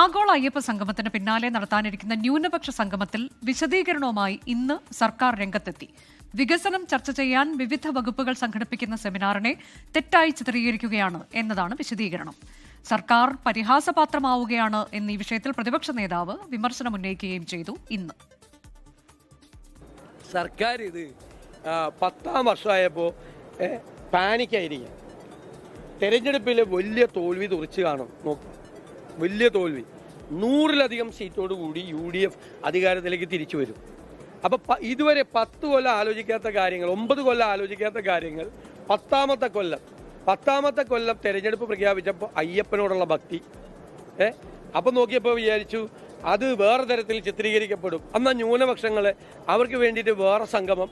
ആഗോള അയ്യപ്പ സംഗമത്തിന് പിന്നാലെ നടത്താനിരിക്കുന്ന ന്യൂനപക്ഷ സംഗമത്തിൽ വിശദീകരണവുമായി ഇന്ന് സർക്കാർ രംഗത്തെത്തി. വികസനം ചർച്ച ചെയ്യാൻ വിവിധ വകുപ്പുകൾ സംഘടിപ്പിക്കുന്ന സെമിനാറിനെ തെറ്റായി ചിത്രീകരിക്കുകയാണ് എന്നതാണ് വിശദീകരണം. സർക്കാർ പരിഹാസപാത്രമാവുകയാണ് എന്നീ വിഷയത്തിൽ പ്രതിപക്ഷ നേതാവ് വിമർശനമുന്നയിക്കുകയും ചെയ്തു. ഇന്ന് സർക്കാർ ഇത് 10ാം വർഷമായപ്പോൾ പാനിക്കായിരിക്കും. തെരഞ്ഞെടുപ്പിൽ വലിയ തോൽവി തുറച്ച് കാണും. നോക്കും, വലിയ തോൽവി. 100-ലധികം സീറ്റോടുകൂടി UDF അധികാരത്തിലേക്ക് തിരിച്ചു വരും. അപ്പം ഇതുവരെ 10 കൊല്ലം ആലോചിക്കാത്ത കാര്യങ്ങൾ, 9 കൊല്ലം ആലോചിക്കാത്ത കാര്യങ്ങൾ 10ാമത്തെ കൊല്ലം തെരഞ്ഞെടുപ്പ് പ്രഖ്യാപിച്ചപ്പോൾ അയ്യപ്പനോടുള്ള ഭക്തി അപ്പം നോക്കിയപ്പോൾ വിചാരിച്ചു അത് വേറെ തരത്തിൽ ചിത്രീകരിക്കപ്പെടും. എന്നാൽ ന്യൂനപക്ഷങ്ങളെ അവർക്ക് വേണ്ടിയിട്ട് വേറെ സംഗമം.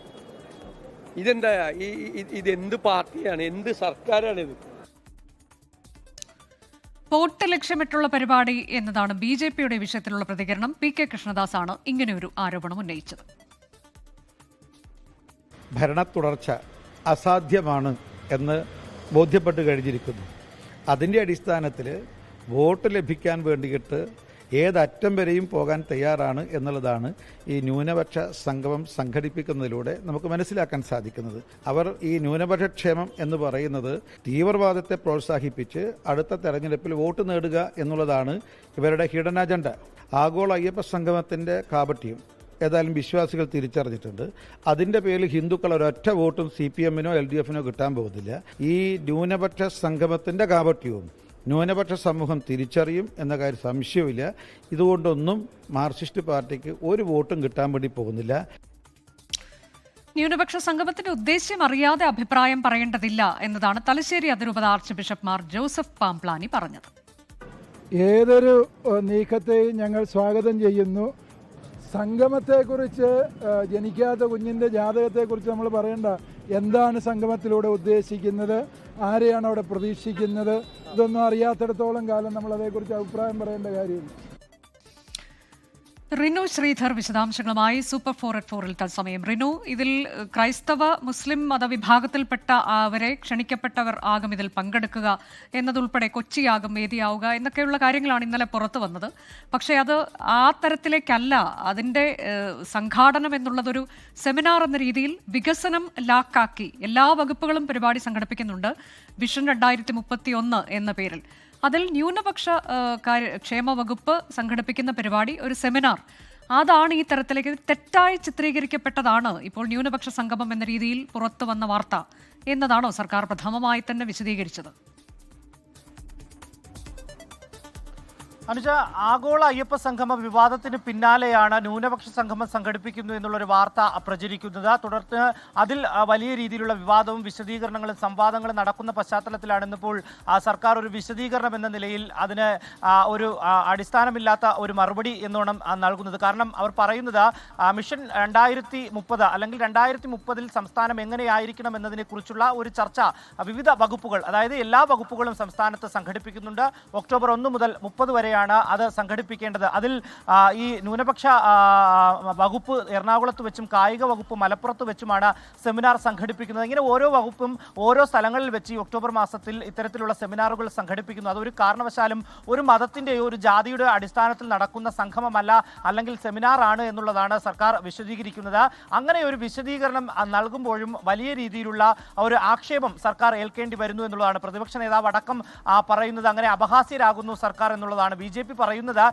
ഇതെന്താ? ഇതെന്ത് പാർട്ടിയാണ്, എന്ത് സർക്കാരാണിത്? വോട്ട് ലക്ഷ്യമിട്ടുള്ള പരിപാടി എന്നതാണ് BJPയുടെ വിഷയത്തിലുള്ള പ്രതികരണം. PK കൃഷ്ണദാസാണ് ഇങ്ങനെയൊരു ആരോപണം ഉന്നയിച്ചത്. ഭരണ തുടർച്ച അസാധ്യമാണ് എന്ന് ബോധ്യപ്പെട്ട് കഴിഞ്ഞിരിക്കുന്നു. അതിൻ്റെ അടിസ്ഥാനത്തിൽ വോട്ട് ലഭിക്കാൻ വേണ്ടിയിട്ട് ഏതറ്റം വരെയും പോകാൻ തയ്യാറാണ് എന്നുള്ളതാണ് ഈ ന്യൂനപക്ഷ സംഗമം സംഘടിപ്പിക്കുന്നതിലൂടെ നമുക്ക് മനസ്സിലാക്കാൻ സാധിക്കുന്നത്. അവർ ഈ ന്യൂനപക്ഷ ക്ഷേമം എന്ന് പറയുന്നത് തീവ്രവാദത്തെ പ്രോത്സാഹിപ്പിച്ച് അടുത്ത തെരഞ്ഞെടുപ്പിൽ വോട്ട് നേടുക എന്നുള്ളതാണ് ഇവരുടെ ഹിഡൻ അജണ്ട. ആഗോള അയ്യപ്പ സംഗമത്തിൻ്റെ കാപട്യം ഏതായാലും വിശ്വാസികൾ തിരിച്ചറിഞ്ഞിട്ടുണ്ട്. അതിൻ്റെ പേരിൽ ഹിന്ദുക്കൾ ഒരൊറ്റ വോട്ടും CPM-നോ LDF-നോ കിട്ടാൻ പോകുന്നില്ല. ഈ ന്യൂനപക്ഷ സംഗമത്തിൻ്റെ കാപട്യവും ന്യൂനപക്ഷ സമൂഹം തിരിച്ചറിയും എന്ന കാര്യം സംശയമില്ല. ഇതുകൊണ്ടൊന്നും മാർക്സിസ്റ്റ് പാർട്ടിക്ക് ഒരു വോട്ടും കിട്ടാൻ വേണ്ടി പോകുന്നില്ല. ന്യൂനപക്ഷ സംഗമത്തിന്റെ ഉദ്ദേശ്യം അറിയാതെ അഭിപ്രായം പറയേണ്ടതില്ല എന്നതാണ് തലശ്ശേരി അതിരൂപത arch bishop Mar Joseph Pamplany പറഞ്ഞത്. ഏതൊരു നീക്കത്തെയും ഞങ്ങൾ സ്വാഗതം ചെയ്യുന്നു. സംഗമത്തെക്കുറിച്ച്, ജനിക്കാത്ത കുഞ്ഞിൻ്റെ ജാതകത്തെക്കുറിച്ച് നമ്മൾ പറയേണ്ട. എന്താണ് സംഗമത്തിലൂടെ ഉദ്ദേശിക്കുന്നത്, ആരെയാണ് അവിടെ പ്രതീക്ഷിക്കുന്നത്, ഇതൊന്നും അറിയാത്തിടത്തോളം കാലം നമ്മൾ അതേക്കുറിച്ച് അഭിപ്രായം പറയേണ്ട കാര്യമില്ല. റിനു ശ്രീധർ വിശദാംശങ്ങളുമായി സൂപ്പർ 4 തത്സമയം. റിനു, ഇതിൽ ക്രൈസ്തവ മുസ്ലിം മതവിഭാഗത്തിൽപ്പെട്ട അവരെ ക്ഷണിക്കപ്പെട്ടവർ ആകും ഇതിൽ പങ്കെടുക്കുക എന്നതുൾപ്പെടെ കൊച്ചിയാകും വേദിയാവുക എന്നൊക്കെയുള്ള കാര്യങ്ങളാണ് ഇന്നലെ പുറത്തു വന്നത്. പക്ഷേ അത് ആ തരത്തിലേക്കല്ല. അതിൻ്റെ സംഘാടനം എന്നുള്ളതൊരു സെമിനാർ എന്ന രീതിയിൽ വികസനം ലാക്കാക്കി എല്ലാ വകുപ്പുകളും പരിപാടി സംഘടിപ്പിക്കുന്നുണ്ട്. വിഷൻ 2031 എന്ന പേരിൽ. അതിൽ ന്യൂനപക്ഷ ക്ഷേമ വകുപ്പ് സംഘടിപ്പിക്കുന്ന പരിപാടി ഒരു സെമിനാർ. അതാണ് ഈ തരത്തിലേക്ക് തെറ്റായി ചിത്രീകരിക്കപ്പെട്ടതാണ് ഇപ്പോൾ ന്യൂനപക്ഷ സംഗമം എന്ന രീതിയിൽ പുറത്തു വന്ന വാർത്ത എന്നതാണോ സർക്കാർ പ്രഥമമായി തന്നെ വിശദീകരിച്ചത്? അനുജ, ആഗോള അയ്യപ്പ സംഗമ വിവാദത്തിന് പിന്നാലെയാണ് ന്യൂനപക്ഷ സംഗമം സംഘടിപ്പിക്കുന്നു എന്നുള്ളൊരു വാർത്ത പ്രചരിക്കുന്നത്. തുടർന്ന് അതിൽ വലിയ രീതിയിലുള്ള വിവാദവും വിശദീകരണങ്ങളും സംവാദങ്ങളും നടക്കുന്ന പശ്ചാത്തലത്തിലാണ് ഇന്നിപ്പോൾ സർക്കാർ ഒരു വിശദീകരണം എന്ന നിലയിൽ അതിന് ഒരു അടിസ്ഥാനമില്ലാത്ത ഒരു മറുപടി എന്നോണം നൽകുന്നത്. കാരണം അവർ പറയുന്നത് മിഷൻ 2030 അല്ലെങ്കിൽ 2030 സംസ്ഥാനം എങ്ങനെയായിരിക്കണം എന്നതിനെക്കുറിച്ചുള്ള ഒരു ചർച്ച വിവിധ വകുപ്പുകൾ, അതായത് എല്ലാ വകുപ്പുകളും സംസ്ഥാനത്ത് സംഘടിപ്പിക്കുന്നുണ്ട്. ഒക്ടോബർ 1 മുതൽ 30 വരെ അത് സംഘടിപ്പിക്കേണ്ടത്. അതിൽ ഈ ന്യൂനപക്ഷ വകുപ്പ് എറണാകുളത്ത് വെച്ചും കായിക വകുപ്പ് മലപ്പുറത്ത് വെച്ചുമാണ് സെമിനാർ സംഘടിപ്പിക്കുന്നത്. ഇങ്ങനെ ഓരോ വകുപ്പും ഓരോ സ്ഥലങ്ങളിൽ വെച്ച് ഈ ഒക്ടോബർ മാസത്തിൽ ഇത്തരത്തിലുള്ള സെമിനാറുകൾ സംഘടിപ്പിക്കുന്നു. അതൊരു കാരണവശാലും ഒരു മതത്തിൻ്റെയോ ഒരു ജാതിയുടെ അടിസ്ഥാനത്തിൽ നടക്കുന്ന സംഗമമല്ല, അല്ലെങ്കിൽ സെമിനാർ ആണ് എന്നുള്ളതാണ് സർക്കാർ വിശദീകരിക്കുന്നത്. അങ്ങനെ ഒരു വിശദീകരണം നൽകുമ്പോഴും വലിയ രീതിയിലുള്ള ഒരു ആക്ഷേപം സർക്കാർ ഏൽക്കേണ്ടി വരുന്നു എന്നുള്ളതാണ് പ്രതിപക്ഷ നേതാവ് അടക്കം പറയുന്നത്. അങ്ങനെ അപഹാസ്യരാകുന്നു സർക്കാർ എന്നുള്ളതാണ്. BJP പറയുന്നത്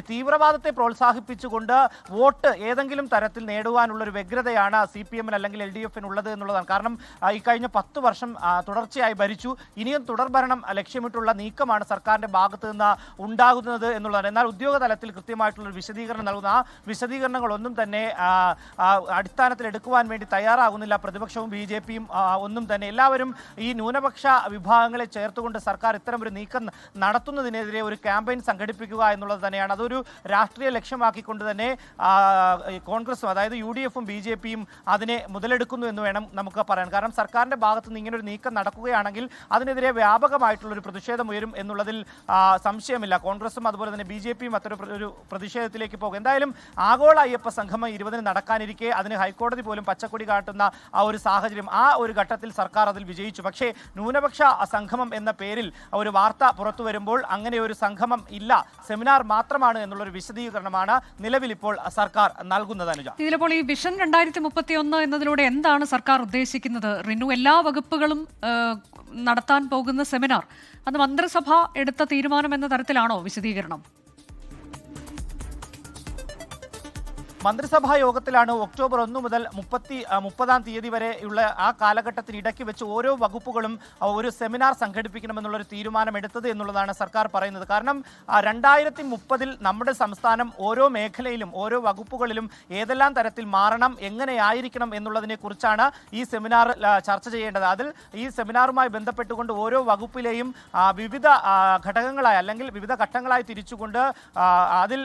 തീവ്രവാദത്തെ പ്രോത്സാഹിപ്പിച്ചുകൊണ്ട് വോട്ട് ഏതെങ്കിലും തരത്തിൽ നേടുവാനുള്ളൊരു വ്യഗ്രതയാണ് CPM-ന് അല്ലെങ്കിൽ LDF-ന് ഉള്ളത് എന്നുള്ളതാണ്. കാരണം ഈ കഴിഞ്ഞ 10 വർഷം തുടർച്ചയായി ഭരിച്ചു. ഇനിയും തുടർഭരണം ലക്ഷ്യമിട്ടുള്ള നീക്കമാണ് സർക്കാരിൻ്റെ ഭാഗത്തു നിന്ന് ഉണ്ടാകുന്നത് എന്നുള്ളതാണ്. എന്നാൽ ഉദ്യോഗതലത്തിൽ കൃത്യമായിട്ടുള്ളൊരു വിശദീകരണം നൽകുന്ന ആ വിശദീകരണങ്ങളൊന്നും തന്നെ അടിസ്ഥാനത്തിൽ എടുക്കുവാൻ വേണ്ടി തയ്യാറാകുന്നില്ല പ്രതിപക്ഷവും BJP-യും ഒന്നും തന്നെ. എല്ലാവരും ഈ ന്യൂനപക്ഷ വിഭാഗങ്ങളെ ചേർത്തുകൊണ്ട് സർക്കാർ ഇത്തരമൊരു നീക്കം നടത്തുന്നതിനെതിരെ ഒരു ക്യാമ്പയിൻ സംഘടിപ്പിക്കുക എന്നുള്ളത് തന്നെയാണ്. അതൊരു രാഷ്ട്രീയ ലക്ഷ്യമാക്കിക്കൊണ്ട് തന്നെ കോൺഗ്രസും, അതായത് UDF-ഉം BJP-യും അതിനെ മുതലെടുക്കുന്നു എന്ന് വേണം നമുക്ക് പറയാൻ. കാരണം സർക്കാരിൻ്റെ ഭാഗത്തു നിന്ന് ഇങ്ങനൊരു നീക്കം നടക്കുകയാണെങ്കിൽ അതിനെതിരെ വ്യാപകമായിട്ടുള്ളൊരു പ്രതിഷേധം ഉയരും എന്നുള്ളതിൽ സംശയമില്ല. കോൺഗ്രസും അതുപോലെ തന്നെ BJP-യും ഒരു പ്രതിഷേധത്തിലേക്ക് പോകും. എന്തായാലും ആഗോള അയ്യപ്പ സംഗമം 20-ന് നടക്കാനിരിക്കെ അതിന് ഹൈക്കോടതി പോലും പച്ചക്കൊടി കാട്ടുന്ന ആ ഒരു സാഹചര്യം, ആ ഒരു ഘട്ടത്തിൽ സർക്കാർ അതിൽ വിജയിച്ചു. പക്ഷേ ന്യൂനപക്ഷ സംഗമം എന്ന പേരിൽ ഒരു വാർത്ത പുറത്തു വരുമ്പോൾ അങ്ങനെ ഒരു സംഗമം ഇല്ല അല്ല, സെമിനാർ മാത്രമാണ് എന്നുള്ളൊരു വിശദീകരണമാണ് നിലവിൽ ഇപ്പോൾ സർക്കാർ നൽകുന്നത്. അനുജ, ഇതിലിപ്പോൾ ഈ വിഷൻ 2031 എന്നതിലൂടെ എന്താണ് സർക്കാർ ഉദ്ദേശിക്കുന്നത്? റിനു, എല്ലാ വകുപ്പുകളും നടത്താൻ പോകുന്ന സെമിനാർ, അത് മന്ത്രിസഭ എടുത്ത തീരുമാനം എന്ന തരത്തിലാണോ വിശദീകരണം? മന്ത്രിസഭാ യോഗത്തിലാണ് ഒക്ടോബർ 1 മുതൽ 30-ാം തീയതി വരെയുള്ള ആ കാലഘട്ടത്തിന് ഇടയ്ക്ക് വെച്ച് ഓരോ വകുപ്പുകളും ഒരു സെമിനാർ സംഘടിപ്പിക്കണമെന്നുള്ളൊരു തീരുമാനമെടുത്തത് എന്നുള്ളതാണ് സർക്കാർ പറയുന്നത്. കാരണം 2030-ൽ നമ്മുടെ സംസ്ഥാനം ഓരോ മേഖലയിലും ഓരോ വകുപ്പുകളിലും ഏതെല്ലാം തരത്തിൽ മാറണം, എങ്ങനെയായിരിക്കണം എന്നുള്ളതിനെ കുറിച്ചാണ് ഈ സെമിനാർ ചർച്ച ചെയ്യേണ്ടത്. അതിൽ ഈ സെമിനാറുമായി ബന്ധപ്പെട്ടുകൊണ്ട് ഓരോ വകുപ്പിലെയും വിവിധ ഘടകങ്ങളായി അല്ലെങ്കിൽ വിവിധ ഘട്ടങ്ങളായി തിരിച്ചുകൊണ്ട് അതിൽ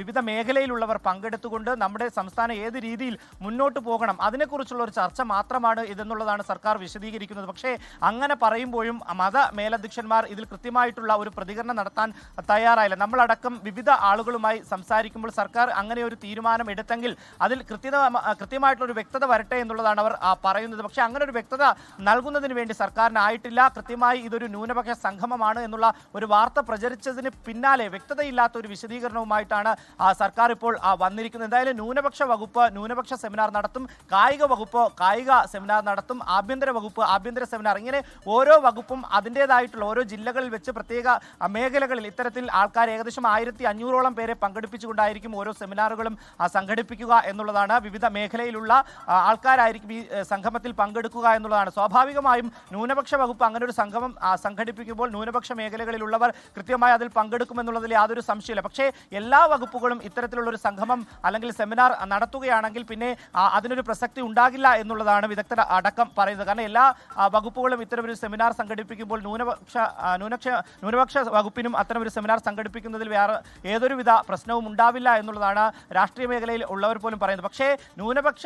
വിവിധ മേഖലയിലുള്ളവർ പങ്കെടുത്തുകൊണ്ട് നമ്മുടെ സംസ്ഥാനം ഏത് രീതിയിൽ മുന്നോട്ട് പോകണം അതിനെക്കുറിച്ചുള്ള ഒരു ചർച്ച മാത്രമാണ് ഇതെന്നുള്ളതാണ് സർക്കാർ വിശദീകരിക്കുന്നത്. പക്ഷേ അങ്ങനെ പറയുമ്പോഴും മത മേലധ്യക്ഷന്മാർ ഇതിൽ കൃത്യമായിട്ടുള്ള ഒരു പ്രതികരണം നടത്താൻ തയ്യാറായില്ല. നമ്മളടക്കം വിവിധ ആളുകളുമായി സംസാരിക്കുമ്പോൾ സർക്കാർ അങ്ങനെ ഒരു തീരുമാനം എടുത്തെങ്കിൽ അതിൽ കൃത്യമായിട്ടുള്ള ഒരു വ്യക്തത വരട്ടെ എന്നുള്ളതാണ് അവർ പറയുന്നത്. പക്ഷേ അങ്ങനെ ഒരു വ്യക്തത നൽകുന്നതിന് വേണ്ടി സർക്കാരിനായിട്ടില്ല. കൃത്യമായി ഇതൊരു ന്യൂനപക്ഷ സംഗമമാണ് എന്നുള്ള ഒരു വാർത്ത പ്രചരിച്ചതിന് പിന്നാലെ വ്യക്തതയില്ലാത്ത ഒരു വിശദീകരണവുമായിട്ടാണ് സർക്കാർ ഇപ്പോൾ വന്നിരിക്കുന്നത്. എന്തായാലും ന്യൂനപക്ഷ വകുപ്പ് ന്യൂനപക്ഷ സെമിനാർ നടത്തും, കായിക വകുപ്പ് കായിക സെമിനാർ നടത്തും, ആഭ്യന്തര വകുപ്പ് ആഭ്യന്തര സെമിനാർ, ഇങ്ങനെ ഓരോ വകുപ്പും അതിൻ്റെതായിട്ടുള്ള ഓരോ ജില്ലകളിൽ വെച്ച് പ്രത്യേക മേഖലകളിൽ ഇത്തരത്തിൽ ആൾക്കാർ ഏകദേശം 1500ഓളം പേരെ പങ്കെടുപ്പിച്ചുകൊണ്ടായിരിക്കും ഓരോ സെമിനാറുകളും സംഘടിപ്പിക്കുക എന്നുള്ളതാണ്. വിവിധ മേഖലയിലുള്ള ആൾക്കാരായിരിക്കും ഈ സംഗമത്തിൽ പങ്കെടുക്കുക എന്നുള്ളതാണ്. സ്വാഭാവികമായും ന്യൂനപക്ഷ വകുപ്പ് അങ്ങനെ ഒരു സംഗമം സംഘടിപ്പിക്കുമ്പോൾ ന്യൂനപക്ഷ മേഖലകളിലുള്ളവർ കൃത്യമായി അതിൽ പങ്കെടുക്കുമെന്നുള്ളതിൽ യാതൊരു സംശയമില്ല. പക്ഷേ എല്ലാ വകുപ്പുകളും ഇത്തരത്തിലുള്ള ഒരു സംഗമം അല്ലെങ്കിൽ സെമിനാർ നടത്തുകയാണെങ്കിൽ പിന്നെ അതിനൊരു പ്രസക്തി ഉണ്ടാകില്ല എന്നുള്ളതാണ് വിദഗ്ധർ അടക്കം പറയുന്നത്. കാരണം എല്ലാ വകുപ്പുകളും ഇത്തരമൊരു സെമിനാർ സംഘടിപ്പിക്കുമ്പോൾ ന്യൂനപക്ഷ വകുപ്പിനും അത്തരമൊരു സെമിനാർ സംഘടിപ്പിക്കുന്നതിൽ വേറെ ഏതൊരുവിധ പ്രശ്നവും ഉണ്ടാവില്ല എന്നുള്ളതാണ് രാഷ്ട്രീയ മേഖലയിൽ ഉള്ളവർ പോലും പറയുന്നത്. പക്ഷേ ന്യൂനപക്ഷ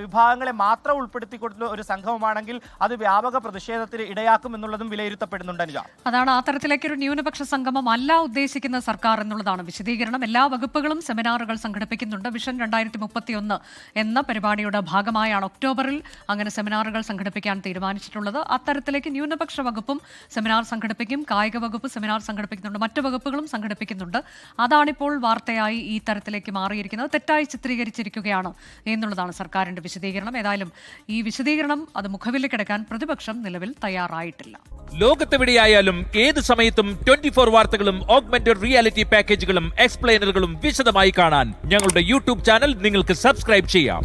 വിഭാഗങ്ങളെ മാത്രം ഉൾപ്പെടുത്തിക്കൊണ്ടുള്ള ഒരു സംഘമാണെങ്കിൽ അത് വ്യാപക പ്രതിഷേധത്തിന് ഇടയാക്കും എന്നുള്ളതും വിലയിരുത്തപ്പെടുന്നുണ്ട്. അനുജ, അതാണ് ആ തരത്തിലേക്കൊരു ന്യൂനപക്ഷ സംഗമം അല്ല ഉദ്ദേശിക്കുന്ന സർക്കാർ എന്നുള്ളതാണ് വിശദീകരണം. എല്ലാ വകുപ്പുകളും സെമിനാറുകൾ സംഘടിപ്പിക്കുന്നുണ്ട്. വിഷൻ 2031 എന്ന പരിപാടിയുടെ ഭാഗമായാണ് ഒക്ടോബറിൽ അങ്ങനെ സെമിനാറുകൾ സംഘടിപ്പിക്കാൻ തീരുമാനിച്ചിട്ടുള്ളത്. അത്തരത്തിലേക്ക് ന്യൂനപക്ഷ വകുപ്പും സെമിനാർ സംഘടിപ്പിക്കും, കായിക വകുപ്പ് സെമിനാർ സംഘടിപ്പിക്കുന്നുണ്ട്, മറ്റു വകുപ്പുകളും സംഘടിപ്പിക്കുന്നുണ്ട്. അതാണിപ്പോൾ വാർത്തയായി ഈ തരത്തിലേക്ക് മാറിയിരിക്കുന്നത്. തെറ്റായി ചിത്രീകരിച്ചിരിക്കുകയാണ് എന്നുള്ളതാണ് സർക്കാരിന്റെ വിശദീകരണം. ഏതായാലും ഈ വിശദീകരണം അത് മുഖവിലക്കെടുക്കാൻ പ്രതിപക്ഷം നിലവിൽ തയ്യാറായിട്ടില്ല. ലോകത്തെവിടെയായാലും ഏത് സമയത്തും 24 വാർത്തകളും ഓഗ്മെന്റഡ് റിയാലിറ്റി പാക്കേജുകളും എക്സ്പ്ലെയിനറുകളും വിശദമായി കാണാൻ ഞങ്ങളുടെ യൂട്യൂബ് ചാനൽ നിങ്ങൾക്ക് സബ്സ്ക്രൈബ് ചെയ്യാം.